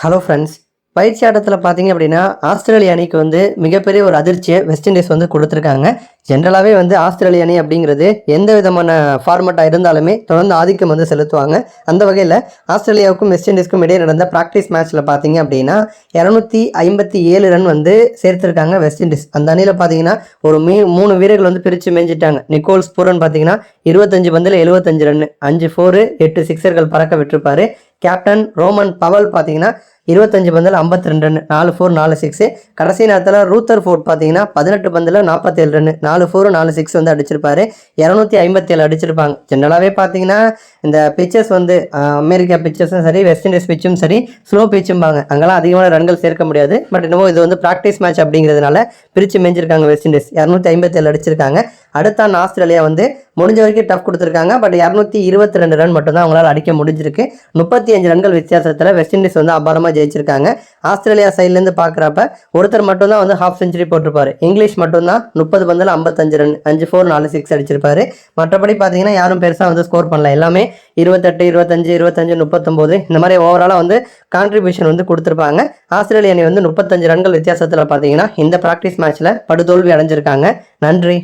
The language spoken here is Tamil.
Hello friends. பயிற்சி ஆட்டத்தில் பார்த்தீங்க அப்படின்னா ஆஸ்திரேலிய அணிக்கு வந்து மிகப்பெரிய ஒரு அதிர்ச்சியை வெஸ்ட் இண்டீஸ் வந்து கொடுத்துருக்காங்க. ஜென்ரலாகவே வந்து ஆஸ்திரேலிய அணி அப்படிங்கிறது எந்த விதமான ஃபார்மட்டாக இருந்தாலுமே தொடர்ந்து ஆதிக்கம் வந்து செலுத்துவாங்க. அந்த வகையில் ஆஸ்திரேலியாவுக்கும் வெஸ்ட் இண்டீஸ்க்கும் இடையே நடந்த ப்ராக்டிஸ் மேட்ச்சில் பார்த்தீங்க அப்படின்னா 257 ரன் வந்து சேர்த்துருக்காங்க வெஸ்ட் இண்டீஸ். அந்த அணியில் பார்த்தீங்கன்னா ஒரு 3 வீரர்கள் வந்து பிரித்து மேய்ஞ்சிட்டாங்க. நிக்கோல்ஸ் பூரன் பார்த்தீங்கன்னா 25 பந்தில் 75 ரன், 5 4 8 சிக்ஸர்கள் பறக்க விட்டுருப்பாரு. கேப்டன் ரோமன் பவல் பார்த்தீங்கன்னா 25 பந்தில் 52 ரன், 4 4 4 6. கடைசி நேரத்தில் ரூத்தர் ஃபோர்ட் பார்த்தீங்கன்னா 18 பந்தில் 47 ரன், 4 4 4 6 வந்து அடிச்சிருப்பாரு. 257 அடிச்சிருப்பாங்க. ஜென்ரலாகவே பார்த்தீங்கன்னா இந்த பிச்சர்ஸ் வந்து அமெரிக்கா பிச்சர்ஸும் சரி, வெஸ்ட் இண்டீஸ் பிச்சும் சரி, ஸ்லோ பிச்சும்பாங்க. அங்கெல்லாம் அதிகமான ரன்கள் சேர்க்க முடியாது. பட் என்னமோ இது வந்து ப்ராக்டிஸ் மேட்ச் அப்படிங்கிறதுனால பிரித்து மேய்ஞ்சிருக்காங்க வெஸ்ட் இண்டீஸ். 257 அடிச்சிருக்காங்க. அடுத்த ஆஸ்திரேலியா வந்து முடிஞ்ச வரைக்கும் டஃப் கொடுத்துருக்காங்க. பட் 222 ரன் மட்டும்தான் அவங்களால அடிக்க முடிஞ்சிருக்கு. 35 ரன்கள் வித்தியாசத்தில் வெஸ்ட் இண்டீஸ் வந்து அபாரமாக ஜெயிச்சிருக்காங்க. ஆஸ்திரேலியா சைட்லேருந்து பார்க்குறப்ப ஒருத்தர் மட்டும்தான் வந்து ஹாஃப் செஞ்சுரி போட்டிருப்பாரு. இங்கிலீஷ் மட்டும்தான் 30 பந்தில் 55 ரன், 5 4 4 6 அடிச்சிருப்பாரு. மற்றபடி பார்த்தீங்கன்னா யாரும் பெருசாக வந்து ஸ்கோர் பண்ணல. எல்லாமே 28 25 25 39 இந்த மாதிரி ஓவராலாக வந்து கான்ட்ரிபியூஷன் வந்து கொடுத்துருப்பாங்க. ஆஸ்திரேலிய அணி வந்து 35 ரன்கள் வித்தியாசத்தில் பார்த்தீங்கன்னா இந்த ப்ராக்டிஸ் மேட்ச்சில் படுதோல்வி அடைஞ்சிருக்காங்க. நன்றி.